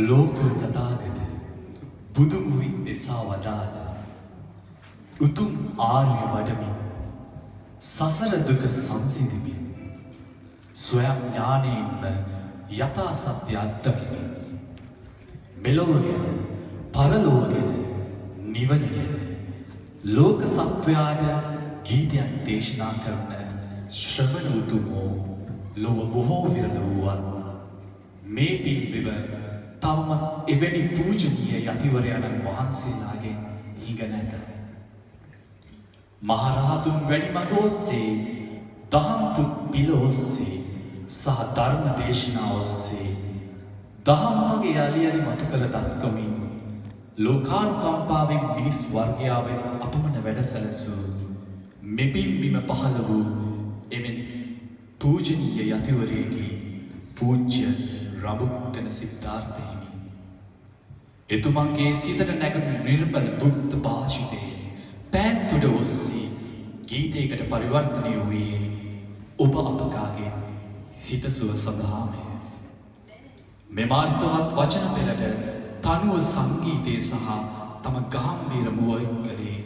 ලෝතුරු තථාගත බුදුමුවින් දෙසා වදාළ උතුම් ආර්ය වඩමින් සසර දුක සංසිඳමින් ස්වයං ඥානයෙන්ම යථා සත්‍ය අත්දකිමින් මෙලොව ගැන පරලොව ගැන නිවන ගැන ලෝක සත්වයාට ගීතයක් දේශනා කරන ශ්‍රවණ උතුමෝ ලොව බොහෝ විරල වූවත් මේ පින්බිම තවමත් එවැනි පූජනීය යතිවරයන්න් වහන්සේලාගෙන් හිඟ නැත. මහරහතුන් වැඩිමග ඔස්සේ දහම් පුත් පිළ ඔස්සේ සහ ධර්ම දේශනා ඔස්සේ දහම් මගේ යලි යලි මතු කළ දත්කමින් ලෝකානුකම්පාවෙන් මිනිස් වර්ගයා වෙත අපමණ වැඩසැලසූ මෙපින් බිම පහළ වූ එවැනි පූජනීය යතිවරයෙකි පූජ්‍ය රඹුක්කන සිද්ධාර්ථ හිමි. එතුමන්ගේ සිතට නැගුණු නිර්මල බුද්ධ භාෂිතයේ පෑන්තුඩ ඔස්සේ ගීතයකට පරිවර්තනය වූයේ ඔබ අපකාගේ සිතසුව සඳහාමය. මෙමාර්ථවත් වචන පෙළට තනුව සංගීතය සහ තම ගාම්භීර මුව කළේ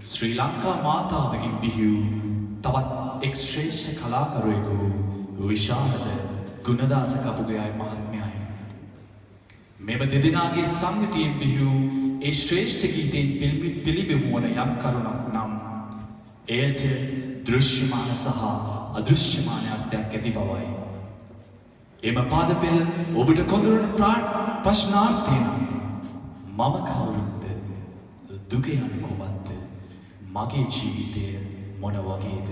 ශ්‍රී ලංකා මාතාවකින් බිහි වූ තවත් එක් ශ්‍රේෂ්ඨ කලාකරුවෙකු විශාරද ගුණදාස කපුගයයි මහත්මයයි. මෙම දෙදෙනාගේ සංගතියෙන් බිහි වූ ඒ ශ්‍රේෂ්ඨ ගීතයෙන් පිළිබිඹුවන යම් කරුණක් නම් එයට දෘශ්‍යමාන සහ අදෘශ්‍යමාන අර්ථයක් ඇති බවයි. එම පාද පෙළ ඔබට කොඳුරන ප්‍රශ්නාර්ථය නම් මම කවුරුන්ද, දුක යන කුමක්ද, මගේ ජීවිතය මොන වගේද?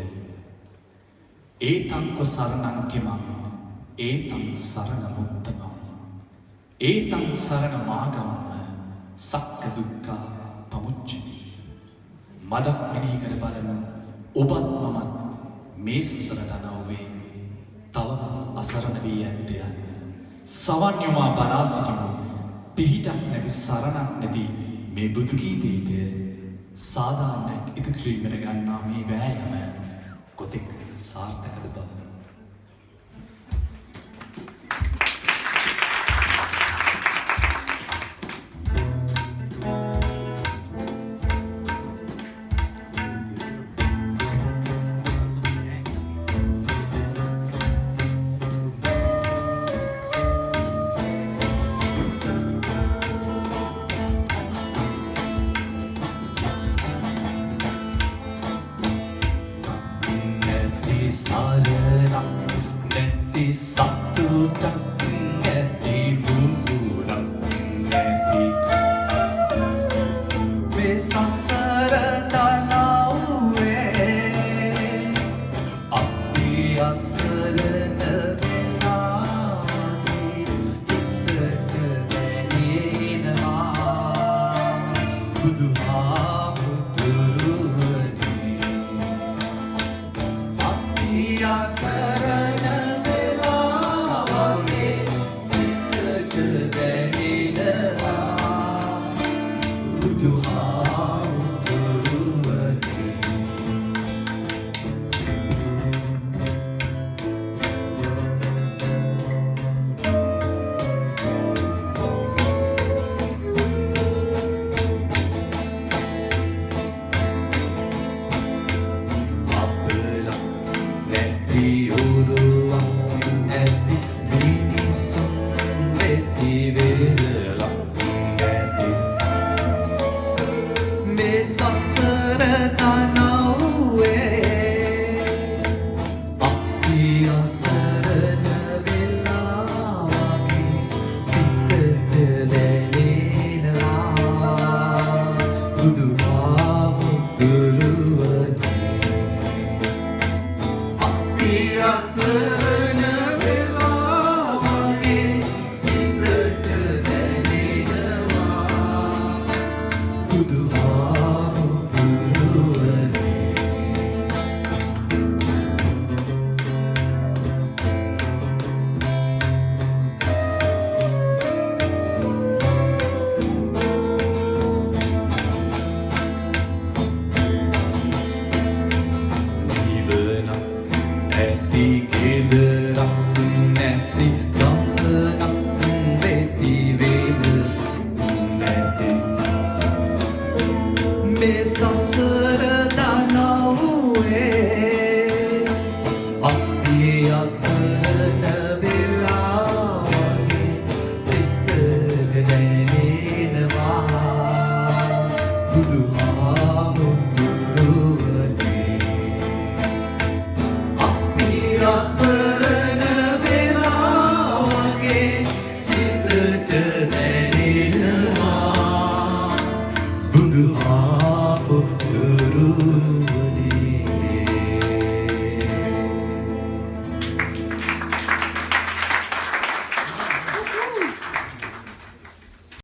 ඒතං කො සරණං කෙමං ඒතං සරණ මුත්තමං ඒතං සරණ මාගම්ම සක්ක දුක්ඛා පමුච්චති. මදක් මෙනෙහි කර බලමු ඔබත් මමත් මේ සසර දනව්වේ තවම අසරණ වී ඇත්තේ යන්න. සවන් යොමා බලා සිටිමු පිහිටක් නැති සරණක් නැති මේ බුදු ගීතයට සාධාරණ ඉදිරි කිරීමට ගන්නා මේ වෑයම කොතෙක් සාර්ථකද බව. නැති සතුටක් නැති බුදුරක් නැති මේ සසර තනව්වේ අපි අසරණ වෙලාදී හිතට දැනෙනවා බුදුහාමුදුරුවනේ අපි අසරණ the මේ සසර දනව්වේ අපි අසරණ වෙලා වගේ සිතට දැනෙනවා බුදුහා